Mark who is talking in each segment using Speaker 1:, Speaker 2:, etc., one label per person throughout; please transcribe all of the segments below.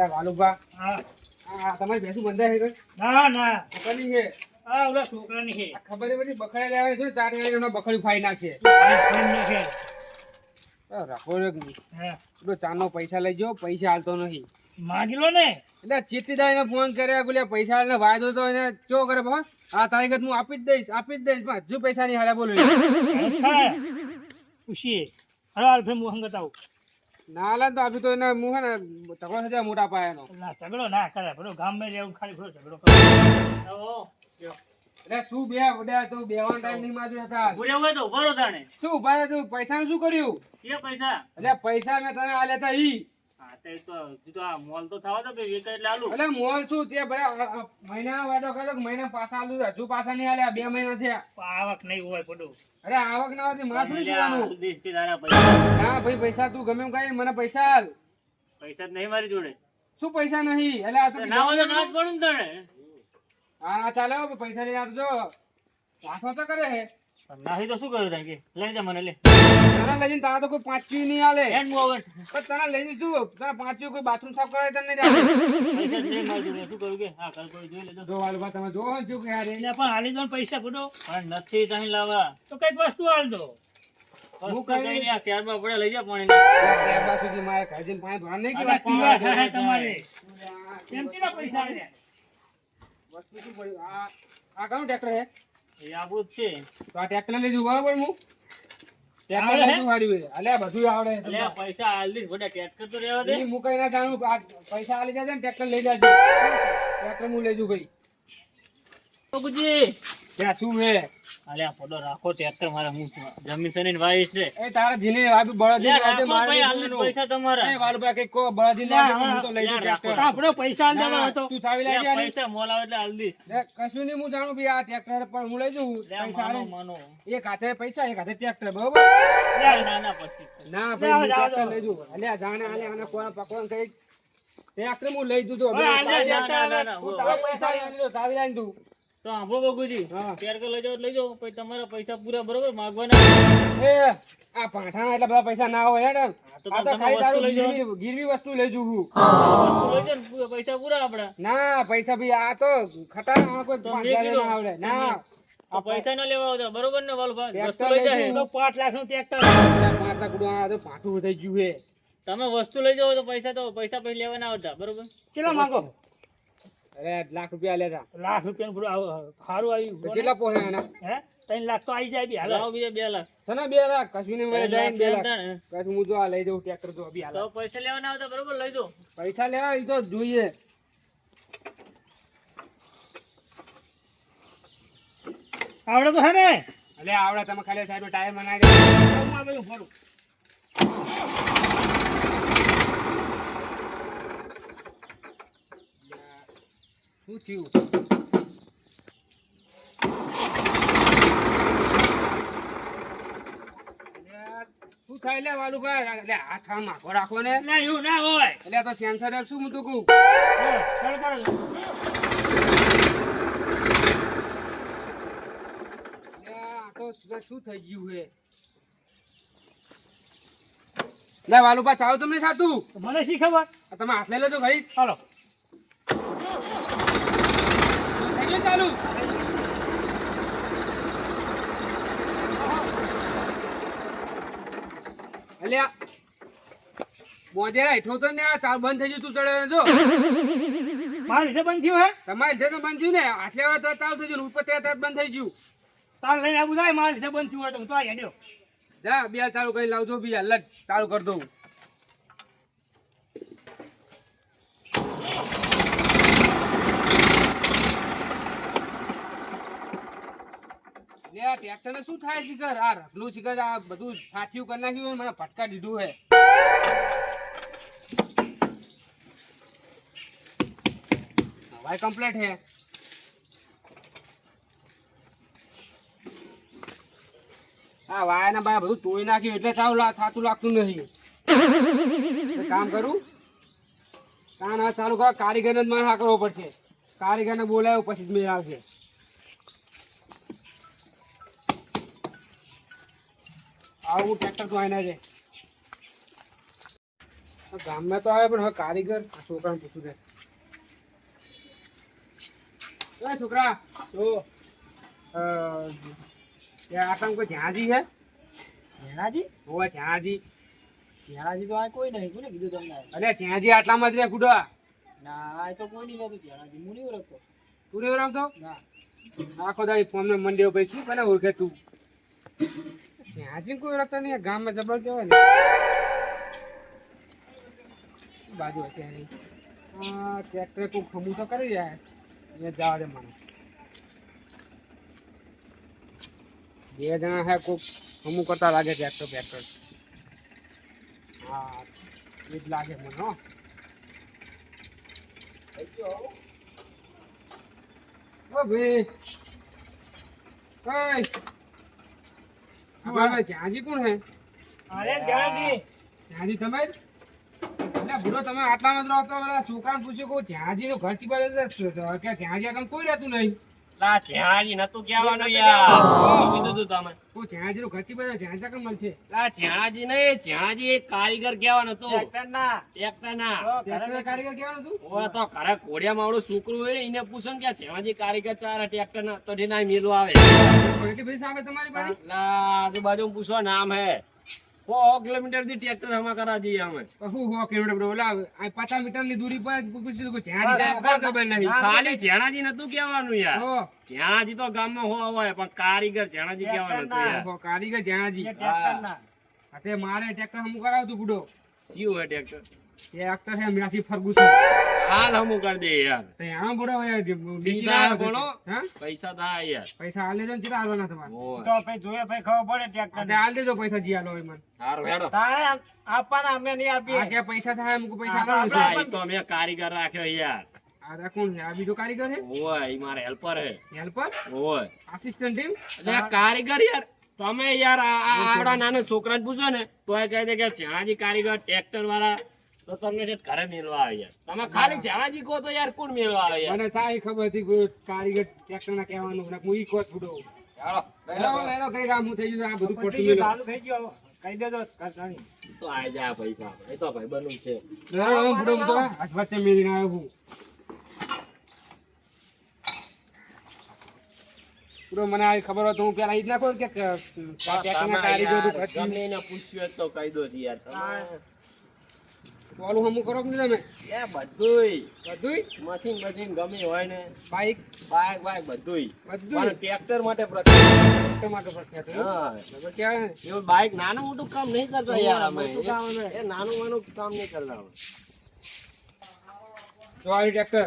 Speaker 1: વાલુભા
Speaker 2: હા
Speaker 1: તમારી ભેંસું બંધાય છે
Speaker 2: ના ના
Speaker 1: બકરી છે
Speaker 2: આ ઓલા છોકરાની છે
Speaker 1: ખબર બધી બકરા લેવા છે 4 વાગે બકરી ફાઈ નાખશે રાખો
Speaker 2: હા
Speaker 1: પેલો ચાનો પૈસા લઈ જાઓ પૈસા હાલતો નહીં
Speaker 2: માગી લો ને
Speaker 1: એટલે ચીટીદાર એને ફોન કર્યા બોલે પૈસા હાલને વાયદો તો એને ચો કરે બાબા આ તારીખે હું આપી જ દઈશ પણ હજુ પૈસા નહીં હાલે બોલો
Speaker 2: ખુશી હલો હાલ ફેર હું હંગત આવું
Speaker 1: ના હાલે તો આપી તો એને હું હે ને ઝઘડો થશે મોટા પાયાનો
Speaker 2: ના ઝઘડો ના કરે પેલો ગામ માં રહેવું ખાલી થોડો ઝઘડો કરો
Speaker 1: એટલે શું બે વડ્યા તું બેવાનો ટાઈમ નહીં માજુ હતા
Speaker 2: બોલ્યો હોય તો ઉભો રહો તાણે
Speaker 1: શું ભાઈ તું પૈસાનું શું કર્યું
Speaker 2: કે પૈસા
Speaker 1: એટલે પૈસા મેં તને આલ્યા હતા ઈ
Speaker 2: હા તે તો તું આ મોલ તો થવા દો ભાઈ વેચાય એટલે આલુ
Speaker 1: એટલે મોલ શું તે ભાઈ મહિનાનો વાયદો કર્યો કે મહિના પાછા આલું હજુ પાછા નહીં આલ્યા 2 મહિના થયા
Speaker 2: આવક નહીં હોય પડું
Speaker 1: અરે આવક ના હોતી માથું જોવાનું
Speaker 2: દેશ થી તારા પૈસા
Speaker 1: ના ભાઈ પૈસા તું ગમે એમ કઈ મને પૈસા હાલ
Speaker 2: પૈસા જ નહીં મારી જોડે
Speaker 1: શું પૈસા નહીં એટલે આ તો
Speaker 2: ના હોય તો ના જ પડું ને તાણે
Speaker 1: હા ચાલો પૈસા લઈ આપજો રાખો તો કરે હે
Speaker 2: નાહી તો શું કરું તાણ કે લઈ જા મને લે
Speaker 1: તને લઈ જઈને તારા તો કોઈ 5 નહીં આલે
Speaker 2: એન્ડ મોવન
Speaker 1: પણ તને લઈ જઈશું તને 5 કોઈ બાથરૂમ સાફ કરાય તને નહીં રાખે
Speaker 2: પૈસા જ નહીં મારી જોડે શું કરું કે હા કાલ કોઈ જોઈ લેજો
Speaker 1: જો વાલભા તમે જોવો ને શું કે યાર
Speaker 2: એટલે પણ હાલી દો ને પૈસા પડો પણ નથી તહીં લાવવા તો કઈક વસ્તુ હાલ દો હું કઈ નહીં આ ક્યારમાં પડે લઈ જા પાણી
Speaker 1: ત્યારબાદ સુધી મારે ઘરે જઈને પાણી ભરવા નહીં
Speaker 2: અલા પીવા થાય તમારે કેમ કેટલા પૈસા આલ્યા
Speaker 1: વસ્તુ શું પડ્યું આ કોનું ટ્રેક્ટર હે
Speaker 2: એ આપણું જ છે
Speaker 1: તો આ ટ્રેક્ટર લઈ જવું બરાબર હું ટ્રેક્ટર
Speaker 2: આવડે હે?
Speaker 1: લઈ હારી હોય અલે આ બધું આવડે
Speaker 2: એટલે આ પૈસા હાલ દીધ બધા ટ્રેક્ટર તો રહેવા દે
Speaker 1: ઈ હું કઈ ના જાણું આ પૈસા આલી જાય ને ટ્રેક્ટર લઈ જાજો ટ્રેક્ટર હું લઈ જઉં ભાઈ
Speaker 2: બાબુજી
Speaker 1: ત્યાં શું હે
Speaker 2: અલે આ પડો રાખો ટ્રેક્ટર મારા હું જમીન સની વાઈસ છે
Speaker 1: એ તારા જીને આપી બળદી
Speaker 2: લે
Speaker 1: વાજે
Speaker 2: રાખો
Speaker 1: મારે
Speaker 2: ભાઈ હાલ દીધ પૈસા તમારા
Speaker 1: એ વાલભા કે કો બળદી લાગે તો હું તો લઈ જઉં ટ્રેક્ટર
Speaker 2: આપણો પૈસા હાલ દેવા હતો
Speaker 1: તું ચાવી લઈ
Speaker 2: લે,
Speaker 1: જા
Speaker 2: પૈસા મોલ આવે એટલે હાલ દીશ
Speaker 1: લે કશું નહીં હું જાણું ભાઈ આ ટ્રેક્ટર પણ હું લઈ જઉં
Speaker 2: લે
Speaker 1: પૈસા
Speaker 2: માનો
Speaker 1: આલે.
Speaker 2: માનો
Speaker 1: એક હાથે પૈસા એક હાથે ટ્રેક્ટર બરોબર
Speaker 2: લે ના ના પછી
Speaker 1: ના ભાઈ હું
Speaker 2: જાઓ,
Speaker 1: ટ્રેક્ટર
Speaker 2: જાઓ.
Speaker 1: લઈ જઉં અલે આ જાણે આલે આને કોણ પકડો કઈ ટ્રેક્ટર હું લઈ જઉં તો
Speaker 2: હવે આલે, ના, ના, ના, ના,
Speaker 1: તું તારા પૈસા લઈ લીધો ચાવી લઈને તું
Speaker 2: તો સાંભળો બગુજી
Speaker 1: હા.
Speaker 2: ટ્રેક્ટર લઈ જાઓ પછી તમારા પૈસા પૂરા બરોબર માગવાના
Speaker 1: એ આ પાઠાના એટલા બધા પૈસા ના હોય હેડ
Speaker 2: તો
Speaker 1: આ તો
Speaker 2: તમે
Speaker 1: ખાલી
Speaker 2: વસ્તુ
Speaker 1: તારું
Speaker 2: લઈ જાઓ.
Speaker 1: ગીરવી વસ્તુ લઈ જઉં છું.
Speaker 2: વસ્તુ લઈ જાઓ ને પૈસા પૂરા આપડા
Speaker 1: ના પૈસા ભી આ તો ખટારા કોઈ
Speaker 2: તો
Speaker 1: 5000
Speaker 2: મેં કીધું.
Speaker 1: ના આવડે ના
Speaker 2: આ પૈસા ના લેવા આવતા બરોબર ને વાલભાઈ
Speaker 1: ટ્રેક્ટર
Speaker 2: વસ્તુ લઈ
Speaker 1: લઈ
Speaker 2: જાય
Speaker 1: જાઓ.
Speaker 2: તો 5 લાખ નું ટ્રેક્ટર
Speaker 1: 5 લાખ ઉડવા તો પાટું થઈ ગયું હે
Speaker 2: તમે વસ્તુ લઈ જાઓ તો પૈસા પછી લેવા ના આવતા બરોબર
Speaker 1: કેટલા માંગો અરે લાખ રૂપિયા લેતા
Speaker 2: લાખ રૂપિયા પૂરું સારું આવ્યું
Speaker 1: કેટલા પોહે આના
Speaker 2: હે 3 લાખ તો આવી જાય બી હાલો બીજા 2 લાખ
Speaker 1: તને 2 લાખ કશું નહીં મળે જાય 2 લાખ
Speaker 2: ને.
Speaker 1: કશું હું તો આ લઈ જાઉં ટ્રેક્ટર તો અભી હાલ
Speaker 2: તો પૈસા લેવા ના આવતા બરોબર લઈ દો
Speaker 1: પૈસા લેવા ઈ તો જોઈએ
Speaker 2: આવડે તો હે ને
Speaker 1: અલે આવડે તમે ખાલી સાહેબ ટાયર બનાવી દે
Speaker 2: હું આ બધું ફોડું
Speaker 1: શું થયું શું થાય લે વાલુભાઈ એટલે હાથ આમ આખો રાખો ને
Speaker 2: ના એવું ના હોય
Speaker 1: એટલે આ તો સેન્સર શું હું તો કહું
Speaker 2: ચાલ કરો
Speaker 1: એટલે આ તો શું થઈ ગયું હે લે વાલુભા ચાવ તમને થાતું
Speaker 2: મને શી ખબર
Speaker 1: આ તમે હાથ લઈ લેજો ભાઈ
Speaker 2: હાલો
Speaker 1: થઈ ગયું ચાલુ અલ્યા મોજેરા હેઠો તો ને આ ચાલ બંધ થઈ ગયું તું ચડે જો
Speaker 2: મારા લીધે બંધ થયું હે
Speaker 1: તમારે જે તો બંધ થયું ને આટલે વાર તો ચાલુ થઈ ગયું ઉપર ત્યાં તરત બંધ થઈ ગયું
Speaker 2: તાર લઈને આવું થાય મારા લીધે બંધ થયું હોય તો હું તો આ હેડ્યો
Speaker 1: જા બે ચાલુ કરી લાવજો બી હાલ જ ચાલુ કરી દઉં આ ટ્રેક્ટર ને શું થાય શિખર આ રખલું શિખર આ બધું સાચું કરી નાખ્યું હોય ને મને ફટકા દીધું હે હવાઈ કમ્પ્લીટ હે આ વાયરના બાય બધું તોડી નાખ્યું એટલે થાતું લાગતું નથી એક કામ કરું કાન આ ચાલુ કરો કારીગરને જ મારે હાકરવો પડશે કારીગરને બોલાવ્યો પછી જ મેળ આવશે આવું ટ્રેક્ટર તો આવીને છે ગામમાં તો આવે પણ હવે કારીગર આ છોકરાને પૂછું છે. એ છોકરા
Speaker 3: શું
Speaker 1: આટલા કોઈ ઝાંજી છે?
Speaker 3: ઝેણાજી
Speaker 1: હોવે ઝાંજી.
Speaker 3: ઝેણાજી તો આ કોઈ નહીં. કોને કીધું તમને?
Speaker 1: અરે ઝાંજી આટલામાં જ રે ગુડા.
Speaker 3: ના આ તો કોઈ નહીં રહેતું ઝેણાજી. હું નહીં ઓળખતો.
Speaker 1: તું નહીં ઓળખતો?
Speaker 3: ના
Speaker 1: આખો દાડી ફોન મંડ્યો ભાઈ શું કરે ઓળખે તું? ઝાંજી કોઈ ઓળખતા નહીં. ગામમાં જબર કહેવાય ને. બાજુ હશે એની. હા ટ્રેક્ટર કોઈ ખમું તો કરી જાય. અહીંયા જવા દે મને. બે જણા હે કોઈ ખમું કરતા લાગે ટ્રેક્ટર. હા એ જ લાગે મને હો. ઓ ભાઈ ઓય અમારે ઝાંજી કોણ હે?
Speaker 2: અરે ઝાંજી.
Speaker 1: ઝાંજી તમે જ? એટલે ભૂલો તમે આટલામાં જ રહો તો પેલા છોકરાને પૂછ્યું કે ઝાંજીનું ઘર ચીબાજુ કે ઝાંજી આગળ કોઈ રહેતું નહીં.
Speaker 4: લા ઝેણાજી નતું કહેવાનું યાર. શું કીધું તું તમે?
Speaker 1: કોઈ ઝાંજીનું ઘર ચીબાજુ ઝાંજી આગળ મળશે.
Speaker 4: લા ઝેણાજી નહીં, ઝેણાજી એક કારીગર કહેવાનું હતું.
Speaker 2: ટ્રેક્ટરના.
Speaker 4: એકટાના.
Speaker 1: ટ્રેક્ટર કારીગર કહેવાનું હતું?
Speaker 4: ઓવે તો ઘરે ઘોડિયા માવડું છોકરું હોય ને એને પૂછો ને કે ઝેણાજી કારીગર ચાર ટ્રેક્ટર ના તો ઢીના મેલો આવે.
Speaker 1: એટલી બધી સામે તમારી પાસે?
Speaker 4: લા આજુબાજુ પૂછો નામ હે. 100 કિલોમીટર થી ટ્રેક્ટર હમા કરા દઈએ અમે.
Speaker 1: હું 100 કિલોમીટર ઓલા 50 મીટરની દૂરી પર પૂછ્યું કે ઝાંજી કોઈ ખબર નહીં.
Speaker 4: ખાલી ઝેણાજી નતું કહેવાનું યાર.
Speaker 1: હો
Speaker 4: ઝેણાજી તો ગામમાં હોય પણ કારીગર ઝેણાજી કહેવાનું હતું યાર.
Speaker 1: હો, કારીગર ઝાંજી.
Speaker 2: ટ્રેક્ટરના.
Speaker 1: આ તે મારે ટ્રેક્ટર હમું કરાવતું બુડો.
Speaker 4: જીવ હે ટ્રેક્ટર.
Speaker 1: ટ્રેક્ટર છે મ્યાસી ફર્ગુસન.
Speaker 4: હાલ હમું કરી દે યાર.
Speaker 1: તે આમ બુડો
Speaker 4: દીધા કોનો?
Speaker 1: હા
Speaker 4: પૈસા થાય યાર.
Speaker 1: પૈસા હાલ લેજો ને કેટલા હાલવાના તમારે?
Speaker 4: ઓય.
Speaker 2: તો પછી જોઈએ પછી ખબર પડે
Speaker 1: આ તે
Speaker 2: ટ્રેક્ટર.
Speaker 1: હાલ દેજો પૈસા જી હાલો હોય મને.
Speaker 4: હારું હેડો.
Speaker 2: તારે આપવાના અમે નહીં આપીએ.
Speaker 1: આ કે પૈસા થાય અમુક પૈસા
Speaker 2: હા,
Speaker 1: હાલવાનું
Speaker 4: આ
Speaker 1: છે.
Speaker 4: ઈ તો મેં કારીગર રાખ્યો યાર.
Speaker 1: આ કોણ છે? આ બીજો કારીગર છે?
Speaker 4: ઓય ઈ મારે હેલ્પર હે.
Speaker 1: હેલ્પર
Speaker 4: ઓય
Speaker 1: આસિસ્ટન્ટ ટીમ?
Speaker 4: એટલે આ કારીગર યાર તમે યાર આવડા નાના છોકરાને પૂછો ને તોય કહી દે કે ઝાણાજી કારીગર ટ્રેક્ટર વાળા તો તમને ઠેઠ ઘરે મેળવા આવે યાર. તમે ખાલી ઝાણાજી કહો તો યાર કોણ મેળવા આવે યાર?
Speaker 1: મને સારી ખબર હતી કે કારીગર ટ્રેક્ટર ના કહેવાનું ને હું ઈ કોસ બુડો.
Speaker 4: હાલો,
Speaker 1: લેલો કઈ કામ હું થઈ ગયું આ બધું
Speaker 2: પતી
Speaker 1: ખોટું
Speaker 2: ગયું,
Speaker 1: મેલો.
Speaker 2: ચાલુ થઈ ગયું હવે. કહી દેજો કાકાની.
Speaker 4: તો આઈ જા પૈસા. એ તો ભાઈ બનવું છે.
Speaker 1: લેલો બુડો હું તો હાથ વચ્ચે મેલીને આવ્યો હું. બુડો મને આ ખબર હોય તો હું પેલા ઈ જ નાખો કે ટ્રેક્ટર ના કારીગર નું ઘર છે.
Speaker 4: ગમે એને પૂછ્યું હોય તો કહી દો જી યાર.
Speaker 1: તો ઓલું હમું કરો કે નહીં તમે?
Speaker 4: એ બધુંય
Speaker 1: બધુંય
Speaker 4: મશીન ગમે હોય ને
Speaker 1: બાઈક
Speaker 4: બાઈક બધુંય
Speaker 1: બધું
Speaker 4: પણ ટ્રેક્ટર માટે પ્રખ્યાત.
Speaker 1: ટ્રેક્ટર માટે પ્રખ્યાત છે.
Speaker 4: હા
Speaker 1: ખબર કહેવાય ને?
Speaker 4: એવું બાઈક નાનું મોટું કામ નહીં કરતા યાર અમે.
Speaker 2: મોટું કામ અમે.
Speaker 4: એ નાનું નાનું કામ નહીં કરતા અમે.
Speaker 1: તો આવી ટ્રેક્ટર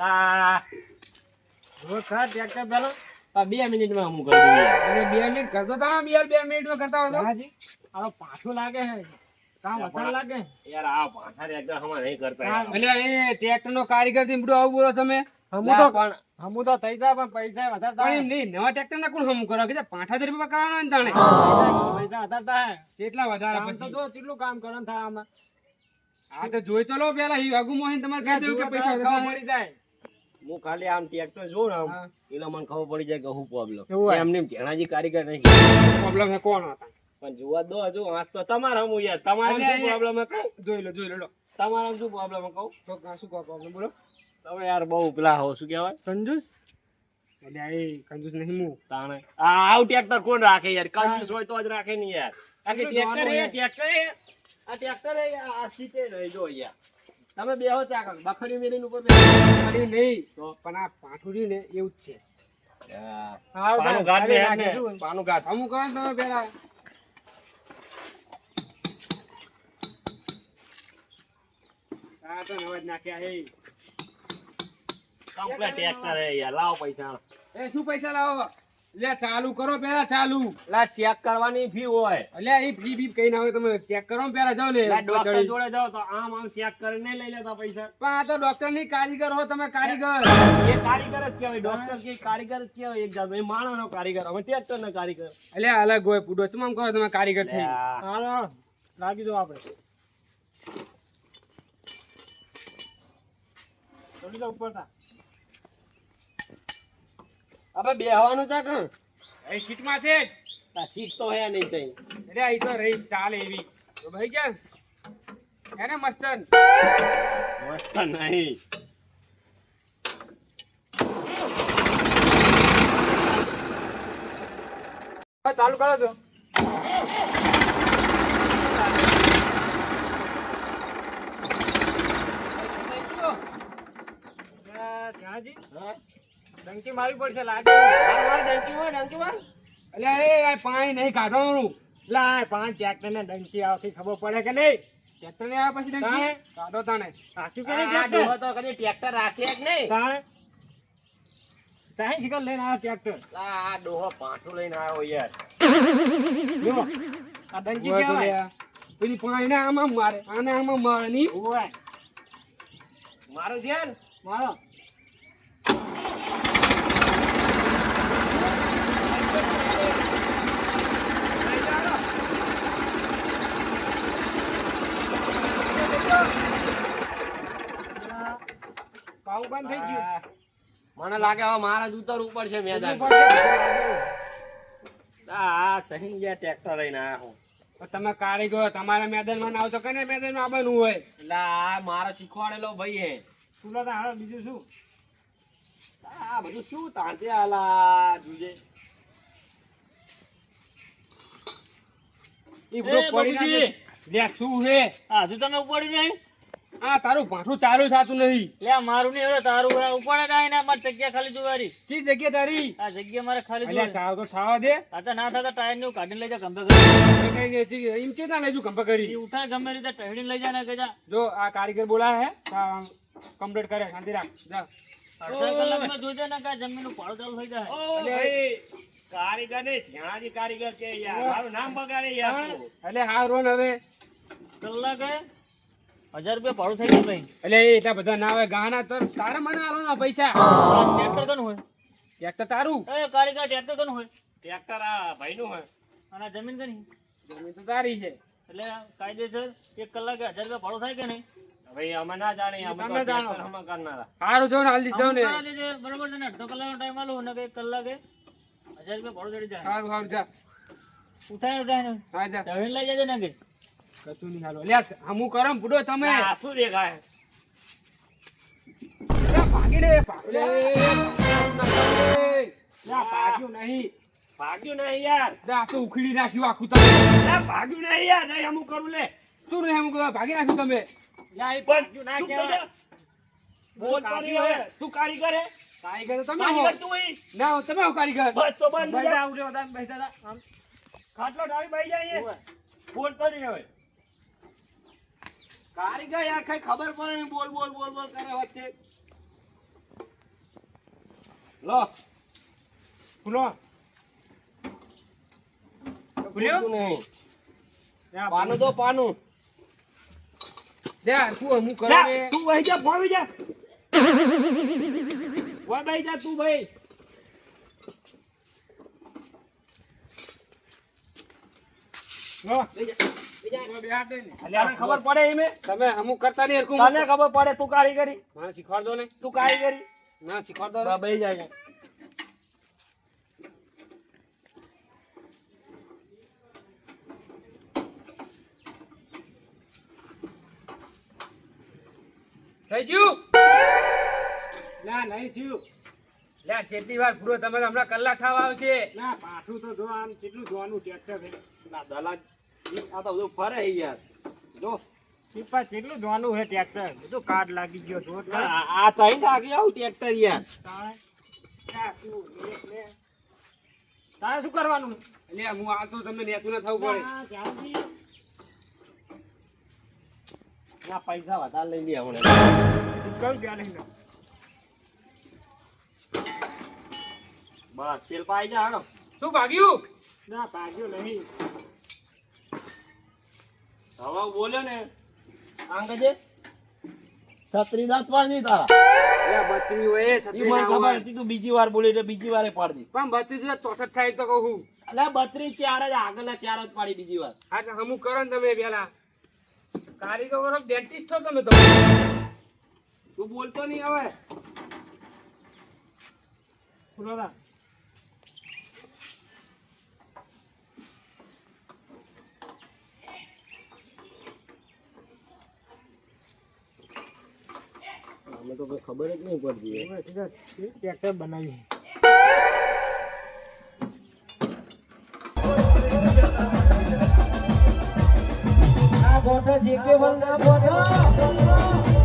Speaker 4: લા
Speaker 2: જો ખરા ટ્રેક્ટર પેલો.
Speaker 4: આ 2 મિનિટમાં હું કરી દઉં યાર.
Speaker 1: અને 2 મિનિટ કરતો તમે 2 મિનિટમાં કરતા હો તો?
Speaker 2: ઝાંજી, આ પાછું લાગે છે. કામ વધારે લાગે.
Speaker 4: યાર આ પાછા ટ્રેક્ટર હમણાં નહીં કરતા યાર.
Speaker 1: એટલે એ ટ્રેક્ટર નો કારીગર થી બધું આવું બોલો તમે?
Speaker 2: હમું
Speaker 4: લા,
Speaker 2: તો
Speaker 4: પણ
Speaker 2: હમું તો થઈ જાય પણ પૈસા વધારે
Speaker 1: પણ
Speaker 2: થાય.
Speaker 1: એમ નહીં નવા ટ્રેક્ટર ના કોણ હમું કરો કે 5000 રૂપિયા કરવાના ને તાણે
Speaker 2: પૈસા વધારે થાય.
Speaker 1: કેટલા વધારે
Speaker 2: કામ તો
Speaker 1: પછી
Speaker 2: જો કેટલું કામ કરવાનું થાય આમાં.
Speaker 1: હા તો જોઈ તો લો પેલા ઈ આગુ મોહીન તમારે કહી દેવું કે પૈસા
Speaker 2: ખબર
Speaker 1: વધારે
Speaker 2: પડી જાય.
Speaker 4: હું ખાલી આમ ટ્રેક્ટર જોઉં ને આમ
Speaker 1: હા.
Speaker 4: એટલે મને ખબર પડી જાય કે શું પ્રોબ્લેમ.
Speaker 1: એવું હોય.
Speaker 4: એમને ઝેણાજી કારીગર નહીં.
Speaker 1: પ્રોબ્લેમ છે કોણ હતા
Speaker 4: પણ જોવા દો હજુ આજ તો તમારા હું યાર તમારા શું
Speaker 1: અલ્યા,
Speaker 4: પ્રોબ્લેમ હે કહું?
Speaker 1: જોઈ લો
Speaker 4: તમારા શું પ્રોબ્લેમ હે કહું?
Speaker 1: તો શું કહો પ્રોબ્લેમ બોલો?
Speaker 4: તમે યાર બહુ પેલા હો શું કહેવાય
Speaker 1: કંજૂસ એટલે એ કંજૂસ નહીં હું
Speaker 4: તાણે આવું ટ્રેક્ટર કોણ રાખે યાર કંજૂસ હોય તો જ રાખે નહીં યાર. આ કે ટ્રેક્ટર હે ટ્રેક્ટર હે આ ટ્રેક્ટર હે આ સીટે રહી જો યાર. તમે બેહો ચાકર બખડી મેલીને ઉપર બેહો.
Speaker 1: ખાલી નહીં તો પણ આ પાઠું રહ્યું ને એવું જ છે.
Speaker 2: હાવ
Speaker 4: પાનું
Speaker 2: સાહેબ,
Speaker 4: ગાંઠ ને
Speaker 2: ખાલી
Speaker 4: હેડ ને,
Speaker 2: નાખીશું.
Speaker 4: પાનું ગાંઠ.
Speaker 1: હમું કરો ને તમે પેલા આ તો નવા જ નાખ્યા હે.
Speaker 4: કમ્પ્લીટ ટ્રેક્ટર હે યાર લાવો પૈસા.
Speaker 1: એ શું પૈસા લાવો? લે ચાલુ કરો પેલા ચાલુ.
Speaker 4: લા ચેક કરવાની ફી હોય.
Speaker 1: અલ્યા એ ફી બી કઈ ના હોય તમે ચેક કરો ને પેલા જાઓ ને
Speaker 4: લા ડોક્ટર
Speaker 1: ચડી.
Speaker 4: જોડે જાઓ તો આમ ચેક કરીને લઈ લેતા પૈસા.
Speaker 1: પણ આ તો ડોક્ટર ની કારીગર હો તમે કારીગર.
Speaker 4: એ કારીગર જ કહેવાય ડોક્ટર કે કારીગર જ કહેવાય એક જાતનો. એ માણસનો કારીગર અમે ટ્રેક્ટર નો કારીગર.
Speaker 1: અલ્યા અલગ હોય પૂડો ચમ કહો તમે કારીગર થઈ.
Speaker 2: હાલો, લાગી જાઓ આપણે. ચડી જાઓ ઉપર તા.
Speaker 4: હવે બેહવાનું છે કે
Speaker 1: એ સીટ માં છે જ.
Speaker 4: આ સીટ તો હે નહીં તઈ.
Speaker 1: અરે આ તો રહી ચાલે એવી તો ભાઈ ક્યાં એને મસ્તન
Speaker 4: મસ્ત નહીં.
Speaker 1: હા, ચાલુ કરો છો જહાજી
Speaker 4: હા?
Speaker 1: ડંકી મારવી પડશે લાગે
Speaker 4: વાર ડંકી વાર.
Speaker 1: એટલે એ આ પાણી નહીં કાઢવાનું લા પાણી ટ્રેક્ટર ને ડંકી આવતી ખબર પડે કે નહીં ટ્રેક્ટર ને આવ્યા પછી ડંકી કાઢો તાણે સાચું કે નહીં
Speaker 4: આ ડોહો તો કદી ટ્રેક્ટર રાખે જ નહીં.
Speaker 1: તાણે ચાહી શિકર લઈને આવ્યા ટ્રેક્ટર
Speaker 4: આ ડોહો પાઠું લઈને આવ્યો યાર.
Speaker 1: જો આ ડંકી કહેવાય પેલી પાણી ને આમાં મારે આને આમાં મારે નહીં હોય
Speaker 4: મારું છે ને
Speaker 1: મારો પાઉં બંધ થઈ ગયું
Speaker 4: મને લાગે હવે મારા જ ઉતરવું પડશે મેદાન. આ ચહી ગયા ટ્રેક્ટર લઈને આવ્યા હું.
Speaker 1: પણ તમે કારીગર તમારા મેદાનમાં ના આવતો કને મેદાનમાં આવવાનું હોય
Speaker 4: એટલે આ મારે શીખવાડેલો ભાઈ હે.
Speaker 1: સુલો તો હાલો બીજું શું
Speaker 4: આ બધું શું તાંતે આલા જુજે.
Speaker 1: ઈ બધું
Speaker 2: એ
Speaker 1: પડી
Speaker 2: બાપુજી.
Speaker 1: ના લે શું હે
Speaker 2: હા હજુ તમે ઉપાડી નહીં
Speaker 1: આ તારું ભાઠું ચાલુ થાતું નહીં
Speaker 2: લે મારું નહીં હવે તારું હવે ઉપાડે કાંઈ ના મારી જગ્યા ખાલી જોવારી
Speaker 1: ચી જગ્યા તારી
Speaker 2: આ જગ્યા મારે ખાલી
Speaker 1: અલ્યા
Speaker 2: જોવારી
Speaker 1: ચાવ તો થાવા દે
Speaker 2: આ તો ના થતા ટાયર નું કાઢીને લઈ જા ગમે કરી
Speaker 1: એ કઈ નહીં ચી એમ ચેતા લેજો કંપા કરી
Speaker 2: ઉઠાય ગમે રીતે ટહડીને લઈ જા ને કે જા
Speaker 1: જો આ કારીગર બોલાય હે કમ્પ્લીટ કરે શાંતિ રાખ જા
Speaker 2: અડધા કલાકમાં જોજે ને કાંઈ જમીનનું ભાડું ચાલુ થઈ જાય
Speaker 4: ઓ ભાઈ કારીગર ને ઝાણાજી કારીગર કે યાર મારું નામ બગાડે યાર તું.
Speaker 1: એટલે હા રોન હવે
Speaker 2: કલાકે 1000 રૂપિયા ભાડું થઈ ગયું ભાઈ
Speaker 1: એટલે એ એટલા બધા ના આવે ગાના તો તારે મને આલો ના પૈસા
Speaker 2: ટ્રેક્ટર કનું હોય
Speaker 1: ટ્રેક્ટર તારું
Speaker 2: એ કારીગર ટ્રેક્ટર કનું હોય
Speaker 4: ટ્રેક્ટર આ ભાઈનું હે.
Speaker 2: અને આ જમીન કની
Speaker 1: જમીન તો તારી છે
Speaker 2: એટલે કાયદેસર 1 કલાકે 1000 રૂપિયા ભાડું થાય કે નહીં
Speaker 4: ભાઈ અમે ના જાણીએ અમે
Speaker 1: તમે
Speaker 4: તો
Speaker 1: જાણો.
Speaker 4: ટ્રેક્ટર હમણાં કરનારા.
Speaker 1: સારું જો ને હાલ દીધો
Speaker 2: અમુક
Speaker 1: ને
Speaker 2: કરા દેજે, બરોબર છે ને અડધો કલાકનો ટાઈમ આલો ને કે 1 કલાકે 1000 રૂપિયા ભાડું ચડી જાય
Speaker 1: સારું સારું જા
Speaker 2: ઉઠાય
Speaker 1: હા જા
Speaker 2: ટહડીને લઈ જજે ને કે
Speaker 1: કશું નહીં હાલો લ્યા હમું કરમ બુડો તમે
Speaker 4: આ શું દેખાય?
Speaker 1: લ્યા, ભાગી રે ભાગી રે
Speaker 4: લા, ભાગ્યું નહીં ભાગ્યું નહીં યાર.
Speaker 1: જા આ તો ઉખડી નાખ્યું આખું તમે
Speaker 4: લા, ભાગ્યું નહીં યાર. નહીં અમુક કરું લે.
Speaker 1: શું રે હમું કરવા ભાગી નાખ્યું તમે લ્યા, એ
Speaker 4: પણ
Speaker 1: ભાગ્યું ના
Speaker 4: ચૂપ થઈ
Speaker 1: કહેવાય.
Speaker 4: જા. બોલ તો નહીં હવે. તું કારીગર હે?
Speaker 1: કારીગર તો તમે હો.
Speaker 4: કારીગર તું હે?
Speaker 1: ના હો, તમે હો કારીગર
Speaker 4: બસ તો બંધ
Speaker 1: ભાઈ
Speaker 4: જા.
Speaker 1: જા, ઉઠો, તમે બેસી જા, આમ.
Speaker 4: ખાટલો ડાળી બાઈ જાય અહીંયા. બોલ તો નહીં હવે. કારીગર યાર કઈ ખબર પડે નહીં. બોલ બોલ બોલ બોલ કરે વચ્ચે. લો
Speaker 1: ખુલો ખુલ્યો?
Speaker 4: બોલતું નહીં.
Speaker 1: લ્યા,
Speaker 4: પાનું તો પાનું.
Speaker 1: લ્યા, હરખું હમું કરો
Speaker 4: લા,
Speaker 1: ને
Speaker 4: તું વહી જા ફોવી જા. વા બેહી જા તું ભાઈ.
Speaker 1: લો,
Speaker 4: લઈ જા.
Speaker 1: લો, બેહાડ દે ને.
Speaker 4: તને ખબર પડે એમે?
Speaker 1: તમે હમું કરતા નહીં હરખું
Speaker 4: તને ખબર પડે તું કારીગરી?
Speaker 1: મને શીખવાડ દો ને
Speaker 4: તું કારીગરી?
Speaker 1: ના શીખવાડ દો ને.
Speaker 4: બા બેહી જા.
Speaker 1: થઈ ગયું ના નહીં થયું લ્યા કેટલી વાર પૂરો તમે તો હમણાં કલાક થવા આવશે ના પાછું તો જો આમ કેટલું જોવાનું ટ્રેક્ટર છે
Speaker 4: ના દલાલ આ તો બધું ફરે છે યાર. જો
Speaker 1: ટીપા કેટલું જોવાનું છે ટ્રેક્ટર બધું કાર્ડ લાગી ગયો જો
Speaker 4: આ ચાઈ લાગી આવું ટ્રેક્ટર યાર.
Speaker 1: તારે શું કરવાનું એટલે હું આ તો તમને નેતું ના થવું પડે
Speaker 4: ના પૈસા વધારે લઈ લે હમણાં.
Speaker 1: કયું ત્યાં લઈને
Speaker 4: બસ તેલ પાઈ જા હાલો.
Speaker 1: શું ભાગ્યું ના ભાગ્યું નહીં
Speaker 4: હવે બોલ્યો ને આંગજે છત્રી દાંત પાડી દી તારા.
Speaker 1: એટલે બત્રી હોય
Speaker 4: ઈ મને ખબર હતી તું બીજી વાર બોલી એટલે બીજી વારે પાડી દી.
Speaker 1: પણ બત્રી જો 64 થાય તો કહું
Speaker 4: અલ્યા 32 ચાર જ આગળના ચાર જ પાડી બીજી વાર.
Speaker 1: હા તો હમું કરો ને તમે પેલા કારીગર ડેન્ટિસ્ટ છો તમે તો
Speaker 4: તું બોલતો નહીં હવે.
Speaker 1: ખુલો ના
Speaker 4: અમે તો કઈ ખબર જ નહીં પડતી
Speaker 3: ટ્રેક્ટર બનાવી
Speaker 1: આ ગોઠા જે કે વન ના ગોઠા